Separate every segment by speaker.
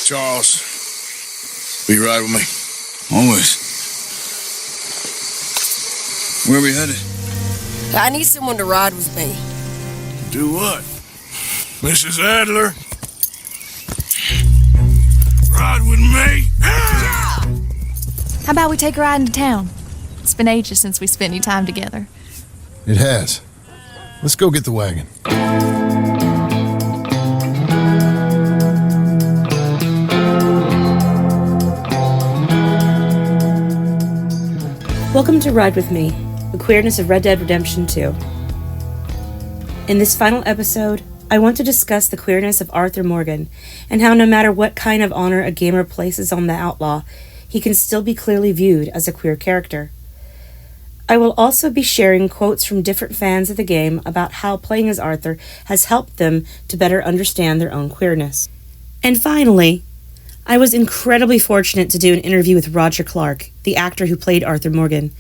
Speaker 1: Charles, will you ride with me?
Speaker 2: Always. Where are we headed?
Speaker 3: I need someone to ride with me.
Speaker 1: Do what? Mrs. Adler? Ride with me?
Speaker 4: How about we take a ride into town? It's been ages since we spent any time together.
Speaker 5: It has. Let's go get the wagon.
Speaker 6: Welcome to Ride With Me, the queerness of Red Dead Redemption 2. In this final episode, I want to discuss the queerness of Arthur Morgan and how no matter what kind of honor a gamer places on the outlaw, he can still be clearly viewed as a queer character. I will also be sharing quotes from different fans of the game about how playing as Arthur has helped them to better understand their own queerness. And finally, I was incredibly fortunate to do an interview with Roger Clark, the actor who played Arthur Morgan.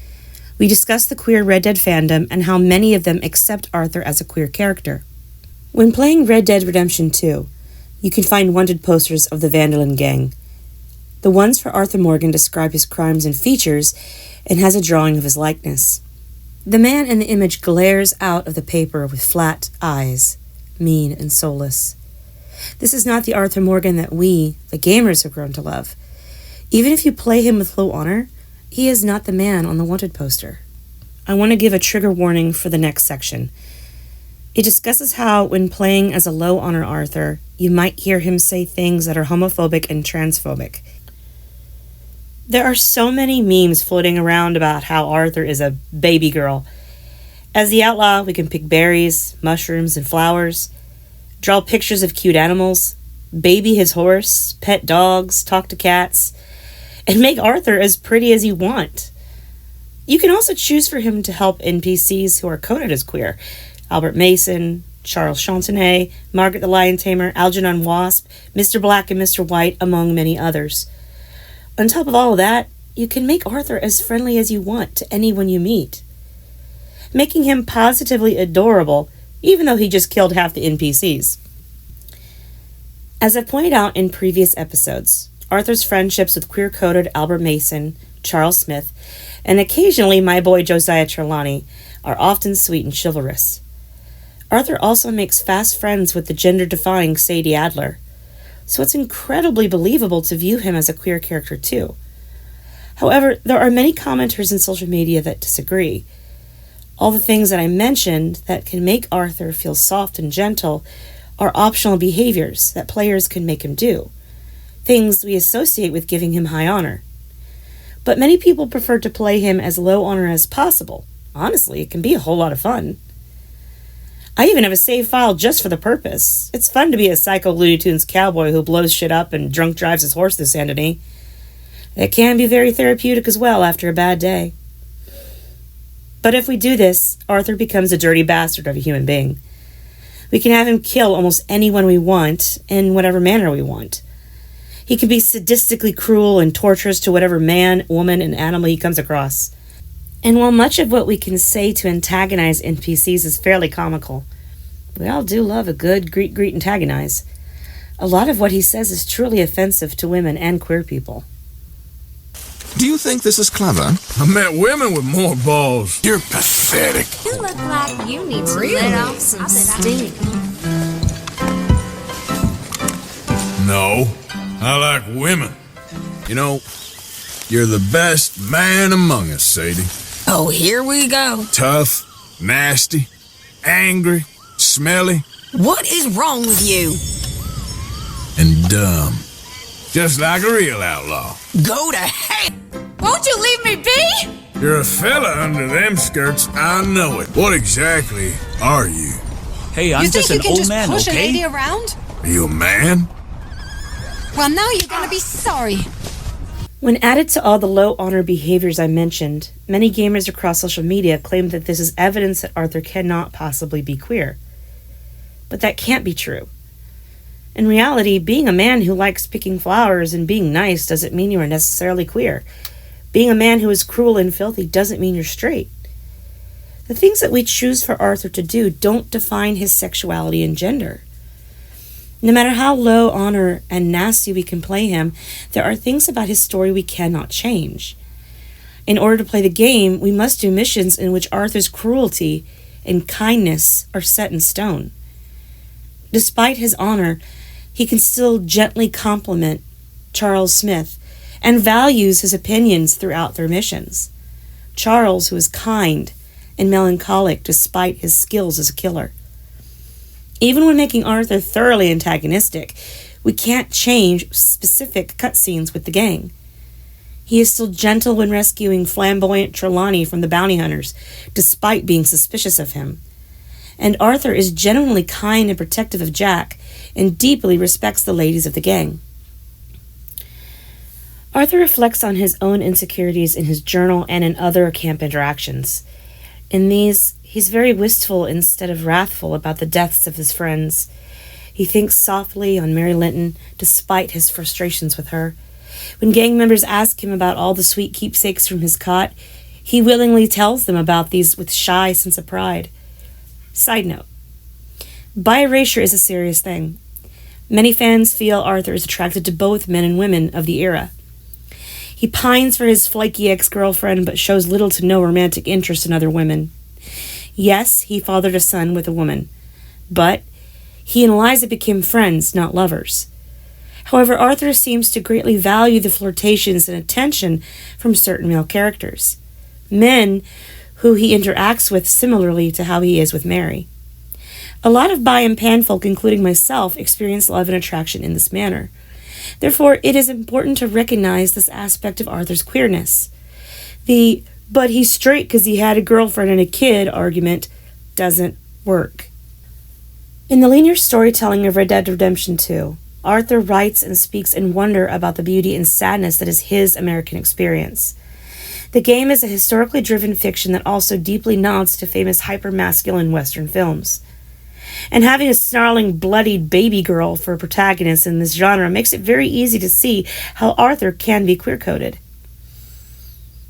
Speaker 6: We discussed the queer Red Dead fandom and how many of them accept Arthur as a queer character. When playing Red Dead Redemption 2, you can find wanted posters of the Vandalin gang. The ones for Arthur Morgan describe his crimes and features and has a drawing of his likeness. The man in the image glares out of the paper with flat eyes, mean and soulless. This is not the Arthur Morgan that we, the gamers, have grown to love. Even if you play him with low honor, he is not the man on the wanted poster. I want to give a trigger warning for the next section. It discusses how, when playing as a low honor Arthur, you might hear him say things that are homophobic and transphobic. There are so many memes floating around about how Arthur is a baby girl. As the outlaw, we can pick berries, mushrooms, and flowers, draw pictures of cute animals, baby his horse, pet dogs, talk to cats, and make Arthur as pretty as you want. You can also choose for him to help NPCs who are coded as queer. Albert Mason, Charles Chantenay, Margaret the Lion Tamer, Algernon Wasp, Mr. Black and Mr. White, among many others. On top of all of that, you can make Arthur as friendly as you want to anyone you meet, making him positively adorable, even though he just killed half the NPCs. As I've pointed out in previous episodes, Arthur's friendships with queer-coded Albert Mason, Charles Smith, and occasionally my boy Josiah Trelawney are often sweet and chivalrous. Arthur also makes fast friends with the gender-defying Sadie Adler, so it's incredibly believable to view him as a queer character too. However, there are many commenters in social media that disagree. All the things that I mentioned that can make Arthur feel soft and gentle are optional behaviors that players can make him do, things we associate with giving him high honor. But many people prefer to play him as low honor as possible. Honestly, it can be a whole lot of fun. I even have a save file just for the purpose. It's fun to be a psycho Looney Tunes cowboy who blows shit up and drunk drives his horse to sanity. It can be very therapeutic as well after a bad day. But if we do this, Arthur becomes a dirty bastard of a human being. We can have him kill almost anyone we want, in whatever manner we want. He can be sadistically cruel and torturous to whatever man, woman, and animal he comes across. And while much of what we can say to antagonize NPCs is fairly comical, we all do love a good greet antagonize. A lot of what he says is truly offensive to women and queer people.
Speaker 7: Do you think this is clever?
Speaker 1: I met women with more balls. You're pathetic.
Speaker 8: You look like you need to let off some steam.
Speaker 1: No, I like women. You know, you're the best man among us, Sadie.
Speaker 3: Oh, here we go.
Speaker 1: Tough, nasty, angry, smelly.
Speaker 3: What is wrong with you?
Speaker 1: And dumb. Just like a real outlaw.
Speaker 3: Go to hell!
Speaker 8: Won't you leave me be?
Speaker 1: You're a fella under them skirts, I know it. What exactly are you?
Speaker 9: Hey, I'm just an old man, okay?
Speaker 8: You think you can just push a lady around?
Speaker 1: Are you a man?
Speaker 8: Well, now you're gonna be sorry.
Speaker 6: When added to all the low honor behaviors I mentioned, many gamers across social media claim that this is evidence that Arthur cannot possibly be queer. But that can't be true. In reality, being a man who likes picking flowers and being nice doesn't mean you are necessarily queer. Being a man who is cruel and filthy doesn't mean you're straight. The things that we choose for Arthur to do don't define his sexuality and gender. No matter how low honor and nasty we can play him, there are things about his story we cannot change. In order to play the game, we must do missions in which Arthur's cruelty and kindness are set in stone. Despite his honor, he can still gently compliment Charles Smith and values his opinions throughout their missions. Charles, who is kind and melancholic despite his skills as a killer. Even when making Arthur thoroughly antagonistic, we can't change specific cutscenes with the gang. He is still gentle when rescuing flamboyant Trelawney from the bounty hunters, despite being suspicious of him. And Arthur is genuinely kind and protective of Jack, and deeply respects the ladies of the gang. Arthur reflects on his own insecurities in his journal and in other camp interactions. In these, he's very wistful instead of wrathful about the deaths of his friends. He thinks softly on Mary Linton, despite his frustrations with her. When gang members ask him about all the sweet keepsakes from his cot, he willingly tells them about these with shy sense of pride. Side note: bi-erasure is a serious thing. Many fans feel Arthur is attracted to both men and women of the era. He pines for his flaky ex-girlfriend, but shows little to no romantic interest in other women. Yes, he fathered a son with a woman, but he and Eliza became friends, not lovers. However, Arthur seems to greatly value the flirtations and attention from certain male characters, men who he interacts with similarly to how he is with Mary. A lot of bi and pan folk, including myself, experience love and attraction in this manner. Therefore, it is important to recognize this aspect of Arthur's queerness. The "but he's straight because he had a girlfriend and a kid" argument doesn't work. In the linear storytelling of Red Dead Redemption 2, Arthur writes and speaks in wonder about the beauty and sadness that is his American experience. The game is a historically driven fiction that also deeply nods to famous hyper-masculine Western films. And having a snarling, bloodied baby girl for a protagonist in this genre makes it very easy to see how Arthur can be queer-coded.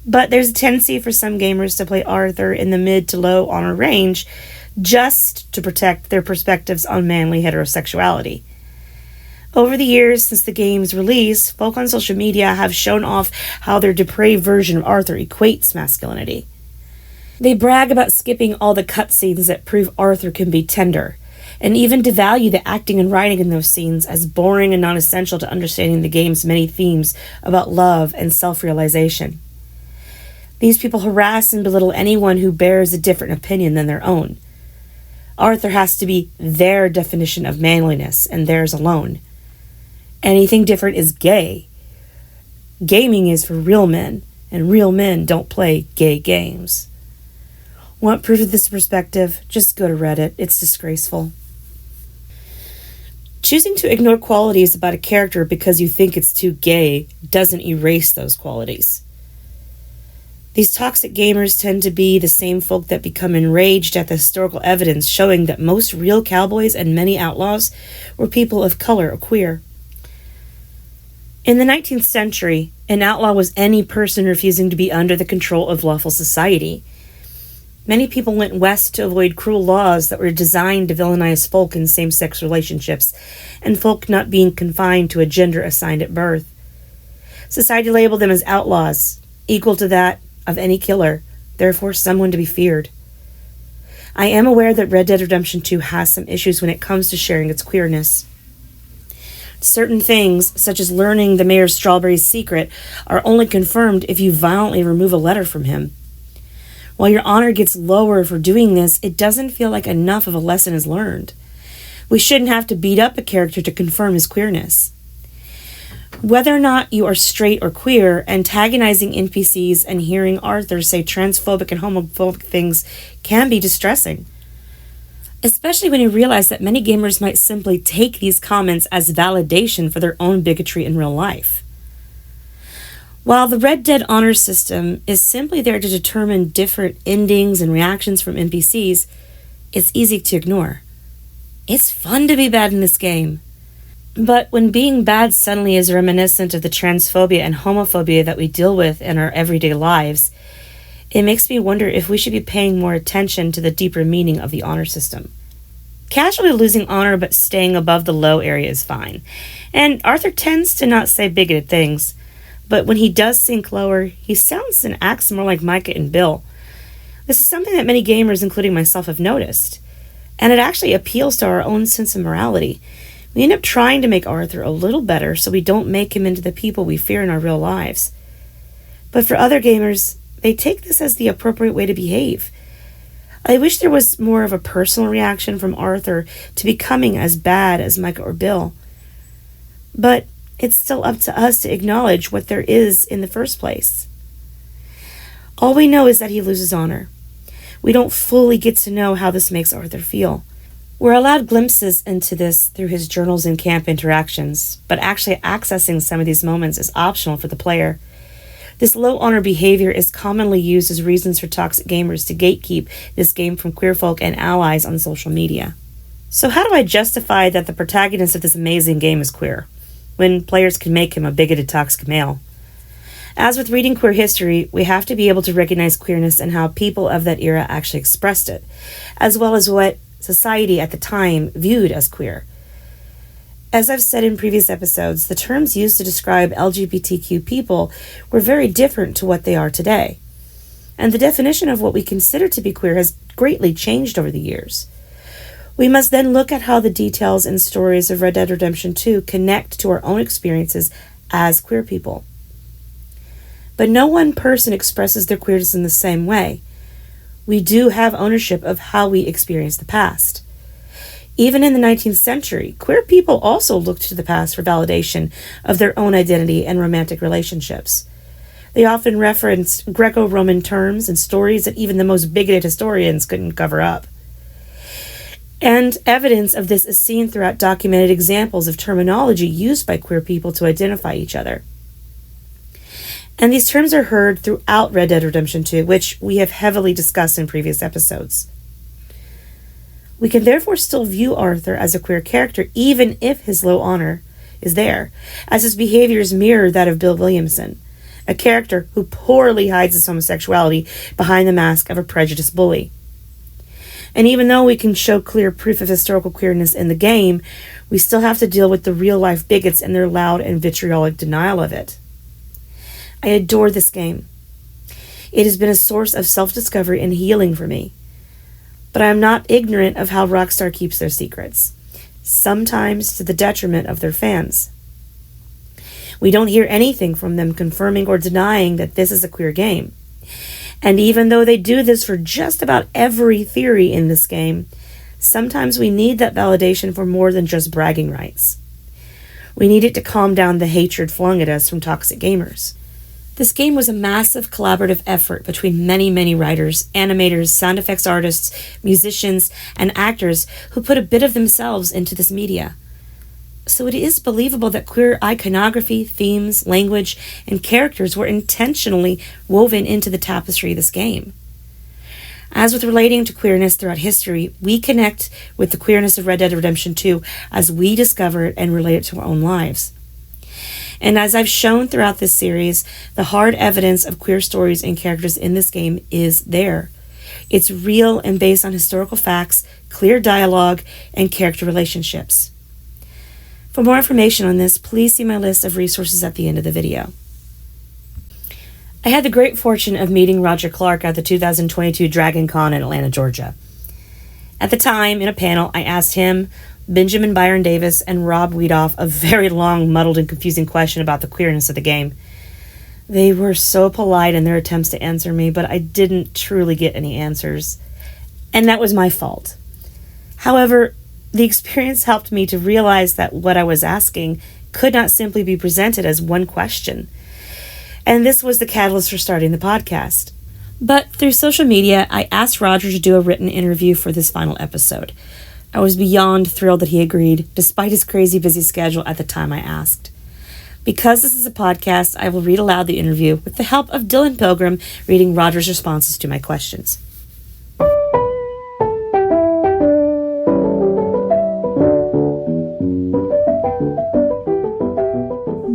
Speaker 6: But there's a tendency for some gamers to play Arthur in the mid to low honor range just to protect their perspectives on manly heterosexuality. Over the years since the game's release, folk on social media have shown off how their depraved version of Arthur equates masculinity. They brag about skipping all the cutscenes that prove Arthur can be tender, and even devalue the acting and writing in those scenes as boring and non-essential to understanding the game's many themes about love and self-realization. These people harass and belittle anyone who bears a different opinion than their own. Arthur has to be their definition of manliness, and theirs alone. Anything different is gay. Gaming is for real men, and real men don't play gay games. Want proof of this perspective? Just go to Reddit. It's disgraceful. Choosing to ignore qualities about a character because you think it's too gay doesn't erase those qualities. These toxic gamers tend to be the same folk that become enraged at the historical evidence showing that most real cowboys and many outlaws were people of color or queer. In the 19th century, an outlaw was any person refusing to be under the control of lawful society. Many people went west to avoid cruel laws that were designed to villainize folk in same-sex relationships, and folk not being confined to a gender assigned at birth. Society labeled them as outlaws, equal to that of any killer, therefore someone to be feared. I am aware that Red Dead Redemption 2 has some issues when it comes to sharing its queerness. Certain things, such as learning the Mayor Strawberry's secret, are only confirmed if you violently remove a letter from him. While your honor gets lower for doing this, it doesn't feel like enough of a lesson is learned. We shouldn't have to beat up a character to confirm his queerness. Whether or not you are straight or queer, antagonizing NPCs and hearing Arthur say transphobic and homophobic things can be distressing. Especially when you realize that many gamers might simply take these comments as validation for their own bigotry in real life. While the Red Dead honor system is simply there to determine different endings and reactions from NPCs, it's easy to ignore. It's fun to be bad in this game. But when being bad suddenly is reminiscent of the transphobia and homophobia that we deal with in our everyday lives, it makes me wonder if we should be paying more attention to the deeper meaning of the honor system. Casually losing honor but staying above the low area is fine. And Arthur tends to not say bigoted things, but when he does sink lower, he sounds and acts more like Micah and Bill. This is something that many gamers, including myself, have noticed, and it actually appeals to our own sense of morality. We end up trying to make Arthur a little better so we don't make him into the people we fear in our real lives. But for other gamers, they take this as the appropriate way to behave. I wish there was more of a personal reaction from Arthur to becoming as bad as Micah or Bill. But it's still up to us to acknowledge what there is in the first place. All we know is that he loses honor. We don't fully get to know how this makes Arthur feel. We're allowed glimpses into this through his journals and camp interactions, but actually accessing some of these moments is optional for the player. This low honor behavior is commonly used as reasons for toxic gamers to gatekeep this game from queer folk and allies on social media. So how do I justify that the protagonist of this amazing game is queer, when players can make him a bigoted toxic male? As with reading queer history, we have to be able to recognize queerness and how people of that era actually expressed it, as well as what society at the time viewed as queer. As I've said in previous episodes, the terms used to describe LGBTQ people were very different to what they are today. And the definition of what we consider to be queer has greatly changed over the years. We must then look at how the details and stories of Red Dead Redemption 2 connect to our own experiences as queer people. But no one person expresses their queerness in the same way. We do have ownership of how we experience the past. Even in the 19th century, queer people also looked to the past for validation of their own identity and romantic relationships. They often referenced Greco-Roman terms and stories that even the most bigoted historians couldn't cover up. And evidence of this is seen throughout documented examples of terminology used by queer people to identify each other. And these terms are heard throughout Red Dead Redemption 2, which we have heavily discussed in previous episodes. We can therefore still view Arthur as a queer character, even if his low honor is there, as his behaviors mirror that of Bill Williamson, a character who poorly hides his homosexuality behind the mask of a prejudiced bully. And even though we can show clear proof of historical queerness in the game, we still have to deal with the real-life bigots and their loud and vitriolic denial of it. I adore this game. It has been a source of self-discovery and healing for me. But I am not ignorant of how Rockstar keeps their secrets, sometimes to the detriment of their fans. We don't hear anything from them confirming or denying that this is a queer game. And even though they do this for just about every theory in this game, sometimes we need that validation for more than just bragging rights. We need it to calm down the hatred flung at us from toxic gamers. This game was a massive collaborative effort between many, many writers, animators, sound effects artists, musicians, and actors who put a bit of themselves into this media. So it is believable that queer iconography, themes, language, and characters were intentionally woven into the tapestry of this game. As with relating to queerness throughout history, we connect with the queerness of Red Dead Redemption 2 as we discover it and relate it to our own lives. And as I've shown throughout this series, the hard evidence of queer stories and characters in this game is there. It's real and based on historical facts, clear dialogue, and character relationships. For more information on this, please see my list of resources at the end of the video. I had the great fortune of meeting Roger Clark at the 2022 Dragon Con in Atlanta, Georgia. At the time, in a panel, I asked him, Benjamin Byron Davis, and Rob Wiedoff a very long, muddled, and confusing question about the queerness of the game. They were so polite in their attempts to answer me, but I didn't truly get any answers. And that was my fault. However, the experience helped me to realize that what I was asking could not simply be presented as one question. And this was the catalyst for starting the podcast. But through social media, I asked Roger to do a written interview for this final episode. I was beyond thrilled that he agreed, despite his crazy busy schedule at the time I asked. Because this is a podcast, I will read aloud the interview with the help of Dylan Pilgrim reading Roger's responses to my questions.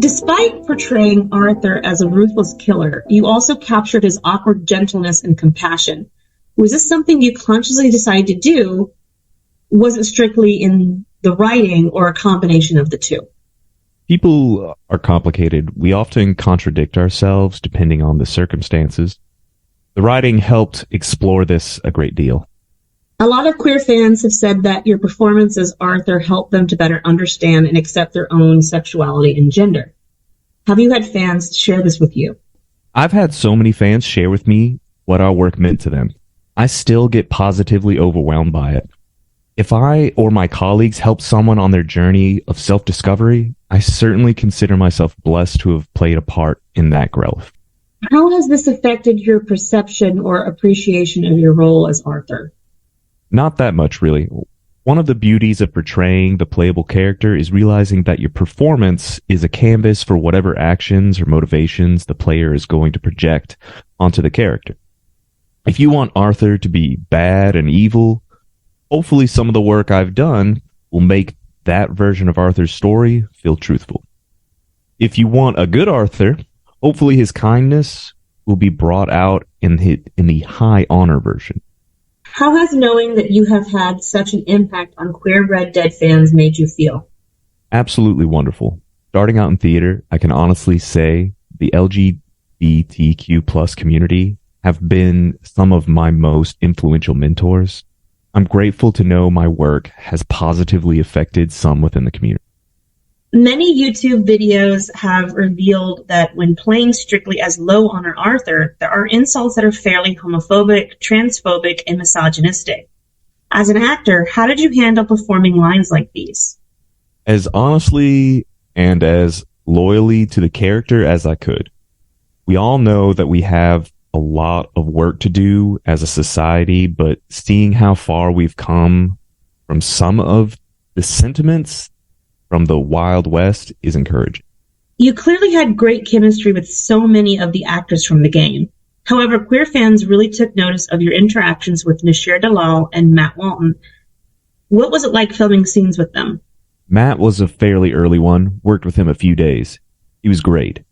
Speaker 10: Despite portraying Arthur as a ruthless killer, you also captured his awkward gentleness and compassion. Was this something you consciously decided to do, was it strictly in the writing or a combination of the two?
Speaker 11: People are complicated. We often contradict ourselves depending on the circumstances. The writing helped explore this a great deal.
Speaker 10: A lot of queer fans have said that your performance as Arthur helped them to better understand and accept their own sexuality and gender. Have you had fans share this with you?
Speaker 11: I've had so many fans share with me what our work meant to them. I still get positively overwhelmed by it. If I or my colleagues help someone on their journey of self-discovery, I certainly consider myself blessed to have played a part in that growth.
Speaker 10: How has this affected your perception or appreciation of your role as Arthur?
Speaker 11: Not that much, really. One of the beauties of portraying the playable character is realizing that your performance is a canvas for whatever actions or motivations the player is going to project onto the character. If you want Arthur to be bad and evil, hopefully some of the work I've done will make that version of Arthur's story feel truthful. If you want a good Arthur, hopefully his kindness will be brought out in the high honor version.
Speaker 10: How has knowing that you have had such an impact on queer Red Dead fans made you feel?
Speaker 11: Absolutely wonderful. Starting out in theater, I can honestly say the LGBTQ plus community have been some of my most influential mentors. I'm grateful to know my work has positively affected some within the community.
Speaker 10: Many YouTube videos have revealed that when playing strictly as low honor Arthur, there are insults that are fairly homophobic, transphobic, and misogynistic. As an actor, how did you handle performing lines like these?
Speaker 11: As honestly and as loyally to the character as I could. We all know that we have a lot of work to do as a society, but seeing how far we've come from some of the sentiments from the Wild West is encouraging.
Speaker 10: You clearly had great chemistry with so many of the actors from the game. However, queer fans really took notice of your interactions with Nasheer Dalal and Matt Walton. What was it like filming scenes with them?
Speaker 11: Matt was a fairly early one, worked with him a few days. He was great.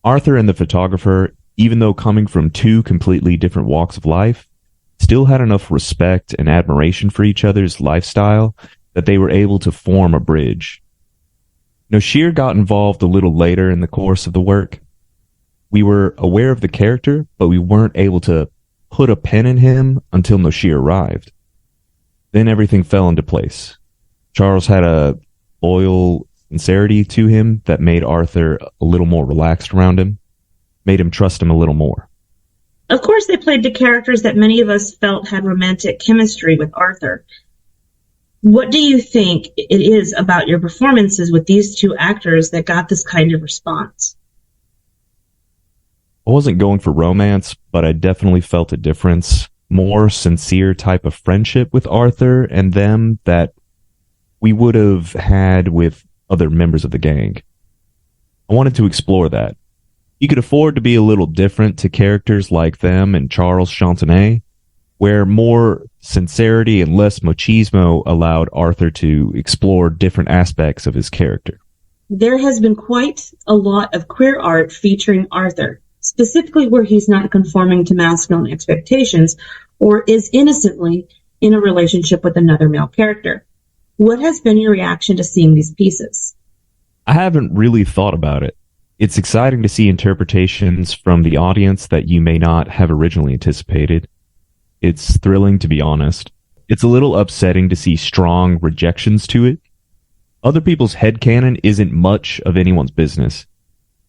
Speaker 11: Arthur and the photographer, even though coming from two completely different walks of life, still had enough respect and admiration for each other's lifestyle that they were able to form a bridge. Nasheer got involved a little later in the course of the work. We were aware of the character, but we weren't able to put a pin in him until Nasheer arrived. Then everything fell into place. Charles had a loyal sincerity to him that made Arthur a little more relaxed around him, made him trust him a little more.
Speaker 10: Of course, they played the characters that many of us felt had romantic chemistry with Arthur. What do you think it is about your performances with these two actors that got this kind of response?
Speaker 11: I wasn't going for romance, but I definitely felt a difference. More sincere type of friendship with Arthur and them that we would have had with other members of the gang. I wanted to explore that. You could afford to be a little different to characters like them and Charles Chantenay, where more sincerity and less machismo allowed Arthur to explore different aspects of his character.
Speaker 10: There has been quite a lot of queer art featuring Arthur, specifically where he's not conforming to masculine expectations or is innocently in a relationship with another male character. What has been your reaction to seeing these pieces?
Speaker 11: I haven't really thought about it. It's exciting to see interpretations from the audience that you may not have originally anticipated. It's thrilling, to be honest. It's a little upsetting to see strong rejections to it. Other people's headcanon isn't much of anyone's business.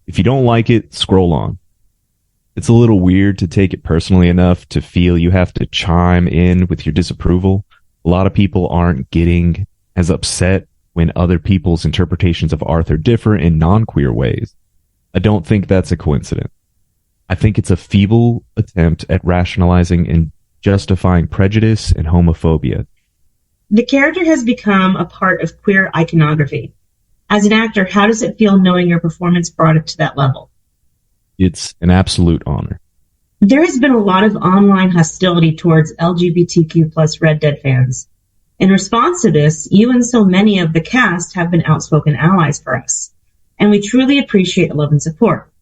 Speaker 11: If you don't like it, scroll on. It's a little weird to take it personally enough to feel you have to chime in with your disapproval. A lot of people aren't getting as upset when other people's interpretations of Arthur differ in non-queer ways. I don't think that's a coincidence. I think it's a feeble attempt at rationalizing and justifying prejudice and homophobia.
Speaker 10: The character has become a part of queer iconography. As an actor, how does it feel knowing your performance brought it to that level?
Speaker 11: It's an absolute honor.
Speaker 10: There has been a lot of online hostility towards LGBTQ plus Red Dead fans. In response to this, you and so many of the cast have been outspoken allies for us, and we truly appreciate the love and support.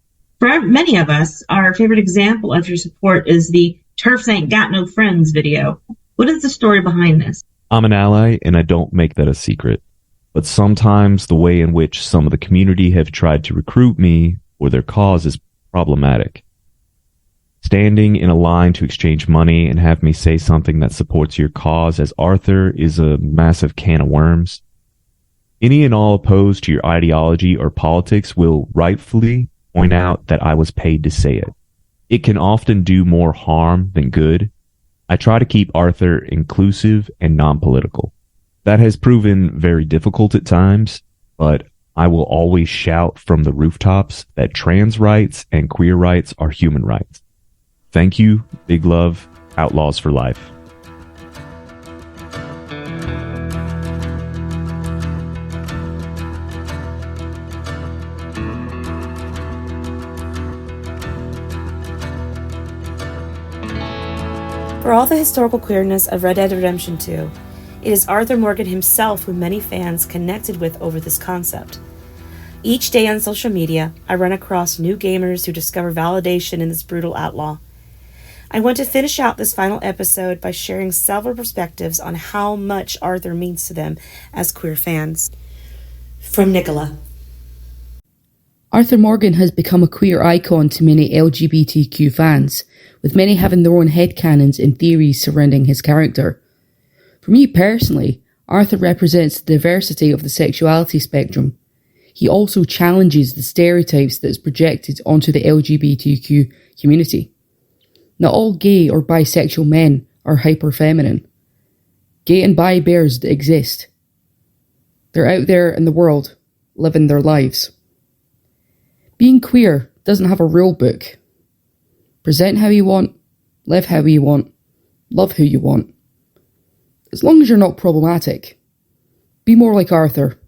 Speaker 10: For many of us, our favorite example of your support is the Turfs Ain't Got No Friends video. What is the story behind this?
Speaker 11: I'm an ally, and I don't make that a secret. But sometimes the way in which some of the community have tried to recruit me or their cause is problematic. Standing in a line to exchange money and have me say something that supports your cause as Arthur is a massive can of worms. Any and all opposed to your ideology or politics will rightfully point out that I was paid to say it. It can often do more harm than good. I try to keep Arthur inclusive and non-political. That has proven very difficult at times, but I will always shout from the rooftops that trans rights and queer rights are human rights. Thank you, big love, Outlaws for Life.
Speaker 6: For all the historical queerness of Red Dead Redemption 2, it is Arthur Morgan himself who many fans connected with over this concept. Each day on social media, I run across new gamers who discover validation in this brutal outlaw. I want to finish out this final episode by sharing several perspectives on how much Arthur means to them as queer fans. From Nicola.
Speaker 12: Arthur Morgan has become a queer icon to many LGBTQ fans, with many having their own headcanons and theories surrounding his character. For me personally, Arthur represents the diversity of the sexuality spectrum. He also challenges the stereotypes that is projected onto the LGBTQ community. Not all gay or bisexual men are hyper-feminine. Gay and bi bears exist. They're out there in the world, living their lives. Being queer doesn't have a rule book. Present how you want, live how you want, love who you want. As long as you're not problematic. Be more like Arthur.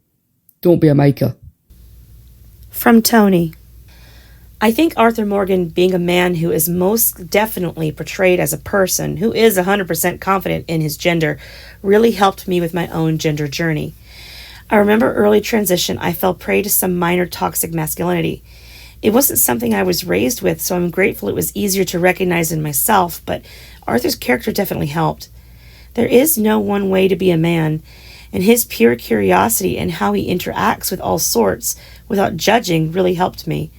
Speaker 12: Don't be a Micah.
Speaker 6: From Tony. I think Arthur Morgan, being a man who is most definitely portrayed as a person who is 100% confident in his gender, really helped me with my own gender journey. I remember early transition, I fell prey to some minor toxic masculinity. It wasn't something I was raised with, so I'm grateful it was easier to recognize in myself, but Arthur's character definitely helped. There is no one way to be a man, and his pure curiosity and how he interacts with all sorts without judging really helped me.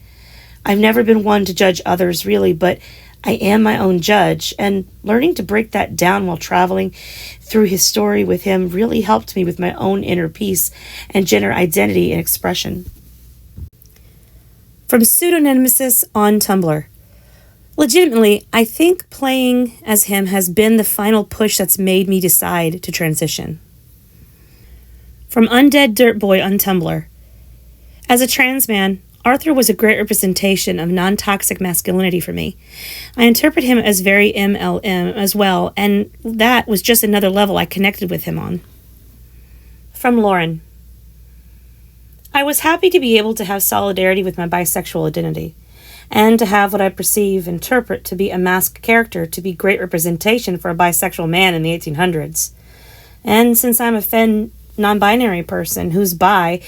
Speaker 6: I've never been one to judge others really, but I am my own judge, and learning to break that down while traveling through his story with him really helped me with my own inner peace and gender identity and expression. From Pseudonymous's on Tumblr. Legitimately, I think playing as him has been the final push that's made me decide to transition. From Undead Dirtboy on Tumblr. As a trans man, Arthur was a great representation of non-toxic masculinity for me. I interpret him as very MLM as well, and that was just another level I connected with him on. From Lauren. I was happy to be able to have solidarity with my bisexual identity, and to have what I interpret to be a masked character to be great representation for a bisexual man in the 1800s. And since I'm a non-binary person who's bi,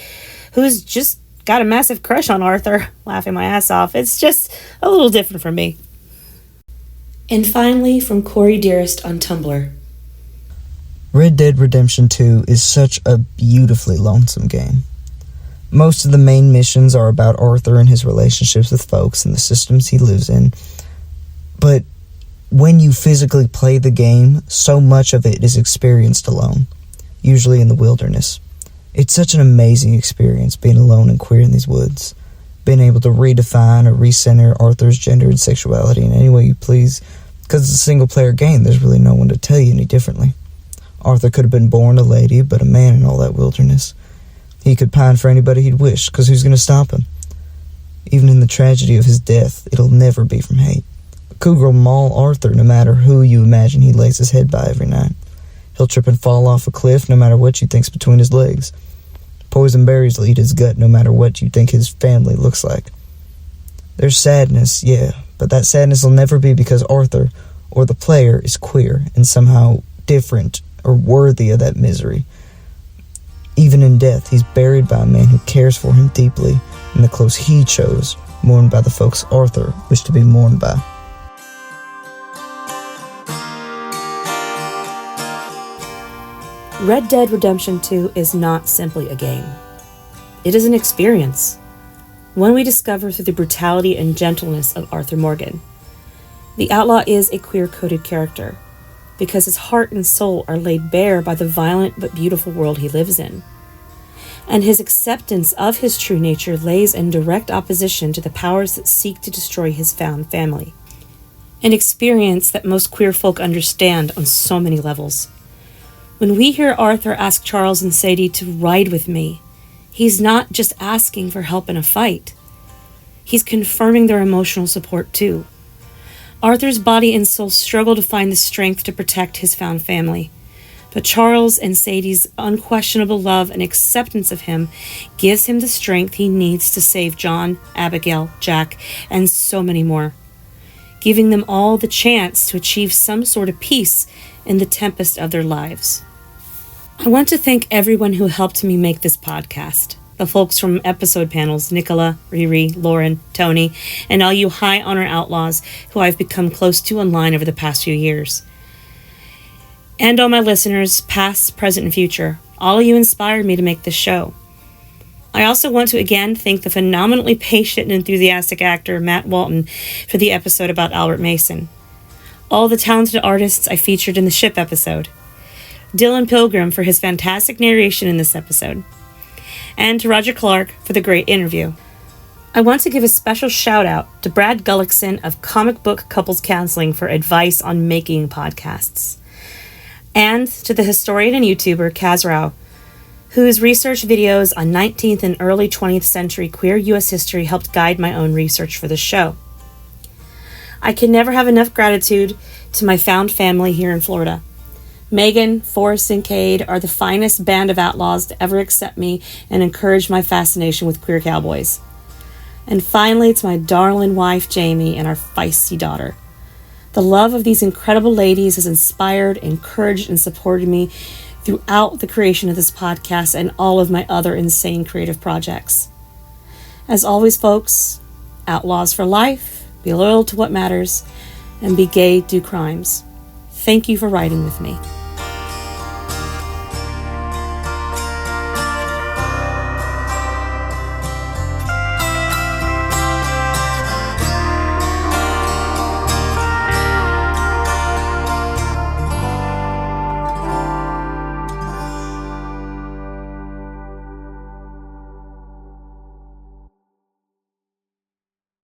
Speaker 6: who's just got a massive crush on Arthur, laughing my ass off, it's just a little different for me. And finally, from Corey Dearest on Tumblr.
Speaker 13: Red Dead Redemption 2 is such a beautifully lonesome game. Most of the main missions are about Arthur and his relationships with folks and the systems he lives in. But when you physically play the game, so much of it is experienced alone, usually in the wilderness. It's such an amazing experience being alone and queer in these woods, being able to redefine or recenter Arthur's gender and sexuality in any way you please, because it's a single-player game, there's really no one to tell you any differently. Arthur could have been born a lady, but a man in all that wilderness. He could pine for anybody he'd wish, because who's going to stop him? Even in the tragedy of his death, it'll never be from hate. A cougar will maul Arthur no matter who you imagine he lays his head by every night. He'll trip and fall off a cliff no matter what you think's between his legs. Poison berries will eat his gut no matter what you think his family looks like. There's sadness, yeah, but that sadness will never be because Arthur, or the player, is queer and somehow different or worthy of that misery. Even in death, he's buried by a man who cares for him deeply, and the clothes he chose, mourned by the folks Arthur wished to be mourned by.
Speaker 6: Red Dead Redemption 2 is not simply a game. It is an experience, one we discover through the brutality and gentleness of Arthur Morgan. The outlaw is a queer-coded character, because his heart and soul are laid bare by the violent but beautiful world he lives in. And his acceptance of his true nature lays in direct opposition to the powers that seek to destroy his found family. An experience that most queer folk understand on so many levels. When we hear Arthur ask Charles and Sadie to ride with me, he's not just asking for help in a fight. He's confirming their emotional support too. Arthur's body and soul struggle to find the strength to protect his found family. But Charles and Sadie's unquestionable love and acceptance of him gives him the strength he needs to save John, Abigail, Jack, and so many more, giving them all the chance to achieve some sort of peace in the tempest of their lives. I want to thank everyone who helped me make this podcast. The folks from episode panels, Nicola, Riri, Lauren, Tony, and all you high honor outlaws who I've become close to online over the past few years. And all my listeners, past, present, and future. All of you inspired me to make this show. I also want to again thank the phenomenally patient and enthusiastic actor Matt Walton for the episode about Albert Mason. All the talented artists I featured in the ship episode. Dylan Pilgrim for his fantastic narration in this episode. And to Roger Clark for the great interview. I want to give a special shout out to Brad Gullickson of Comic Book Couples Counseling for advice on making podcasts. And to the historian and YouTuber Kaz Rao, whose research videos on 19th and early 20th century queer U.S. history helped guide my own research for this show. I can never have enough gratitude to my found family here in Florida. Megan, Forrest, and Cade are the finest band of outlaws to ever accept me and encourage my fascination with queer cowboys. And finally, it's my darling wife, Jamie, and our feisty daughter. The love of these incredible ladies has inspired, encouraged, and supported me throughout the creation of this podcast and all of my other insane creative projects. As always, folks, outlaws for life, be loyal to what matters, and be gay, do crimes. Thank you for riding with me.